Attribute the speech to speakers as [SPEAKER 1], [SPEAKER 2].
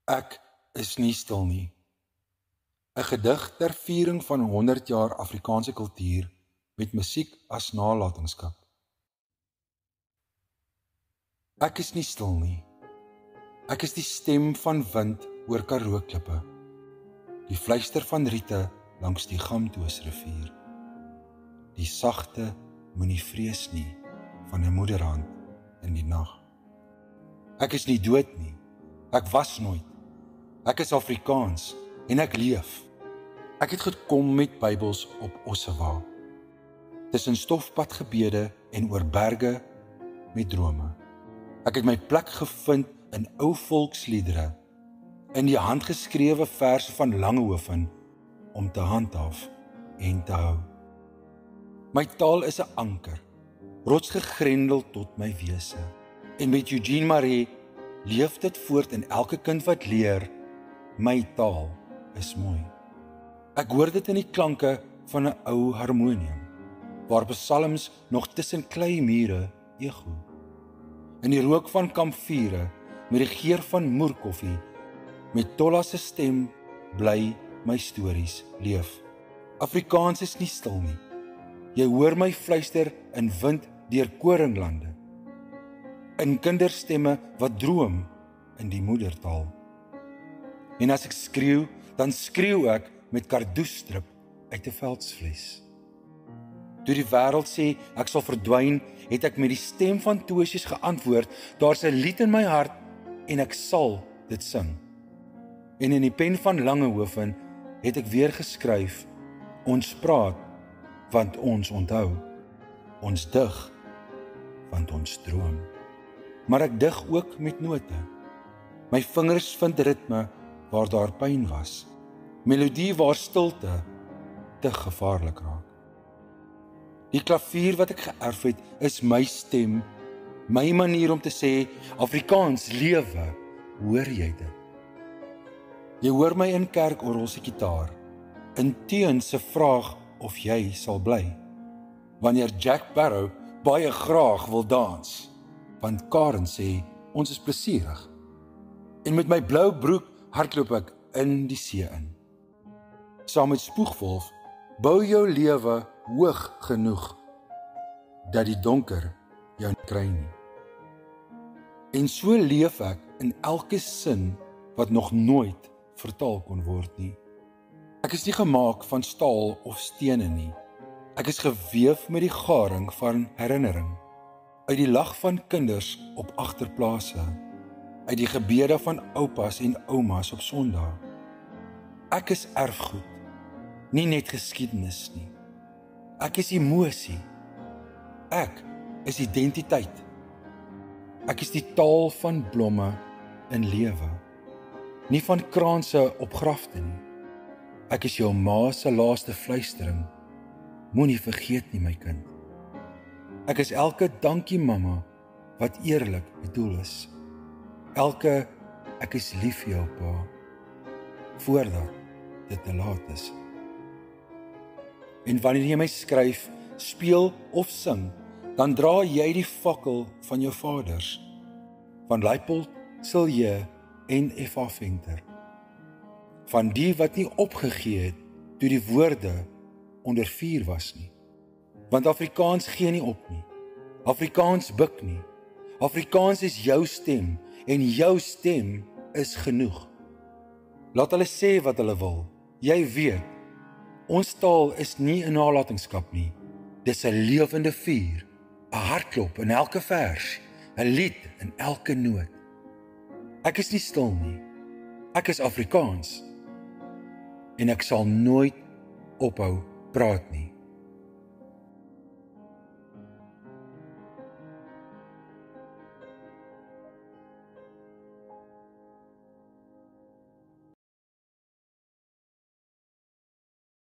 [SPEAKER 1] Ek is nie stil nie. 'n Gedig ter viering van 100 jaar Afrikaanse kultuur met musiek as nalatenskap. Ek is nie stil nie. Ek is die stem van wind oor Karoo klippe, die fluister van riete langs die Gamtoosrivier, die sagte moenie vrees nie van 'n moederhand in die nag. Ek is nie dood nie. Ek was nooit. Ek is Afrikaans en ek leef. Ek het gekom met Bybels op Ossewa, tussen stofpadgebede en oor berge met drome. Ek het my plek gevind in ou volksliedere, in die handgeskrewe verse van Langehoven, om te handhaaf en te hou. My taal is 'n anker, rotsgegrendel tot my wese, en met Eugene Maree leef dit voort in elke kind wat leer, my taal is mooi. Ek hoor dit in die klanke van 'n ou harmonium, waar psalms nog tussen klei mure ego. In die rook van kampvure, met die geur van moerkoffie, met Tolla se stem bly my stories leef. Afrikaans is nie stil nie. Jy hoor my fluister in wind deur koringlande, in kinderstemme wat droom in die moedertaal. En as ek skreeu, dan skreeu ek met kardoesstrip uit 'n veldsvlies. Toe die wêreld sê ek sal verdwyn, het ek met die stem van Toosius geantwoord, daar's 'n lied in my hart en ek sal dit sing. En in die pen van Langehoven het ek weer geskryf, ons praat want ons onthou, ons dig want ons droom. Maar ek dig ook met note. My vingers vind ritme waar daar pyn was, melodie waar stilte te gevaarlik raak. Die klavier wat ek geërf het, is my stem, my manier om te sê, Afrikaans lewe, hoor jy dit? Jy hoor my in kerkorgel se gitaar, in Teun se vraag of jy sal bly, wanneer Jack Barrow baie graag wil dans, want Karen sê, ons is plesierig, en met my blou broek hardloop ek in die see in. Saam met Spoegwolf, bou jou lewe hoog genoeg, dat die donker jou nie kry nie. En so leef ek in elke sin, wat nog nooit vertaal kon word nie. Ek is nie gemaak van staal of stene nie. Ek is geweef met die garing van herinnering, uit die lag van kinders op agterplase, uit die gebede van oupas en oumas op Sondag. Ek is erfgoed, nie net geskiedenis nie. Ek is emosie. Ek is identiteit. Ek is die taal van blomme in lewe, nie van kraanse op grafte nie. Ek is jou ma se laaste fluistering, moenie vergeet nie my kind. Ek is elke dankie mamma wat eerlik bedoel is. Elke ek is lief vir jou pa, voordat dit te laat is. En wanneer jy my skryf, speel of sing, dan dra jy die fakkel van jou vaders, van Leipold, Silje en Effa Venter, van die wat nie opgegee het toe die woorde onder vuur was nie. Want Afrikaans gee nie op nie. Afrikaans buk nie. Afrikaans is jou stem en jou stem is genoeg. Laat hulle sê wat hulle wil. Jy weet, ons taal is nie 'n nalatenskap nie. Dis 'n lewende vuur, 'n hartklop in elke vers, 'n lied in elke noot. Ek is nie stil nie. Ek is Afrikaans. En ek sal nooit ophou praat nie.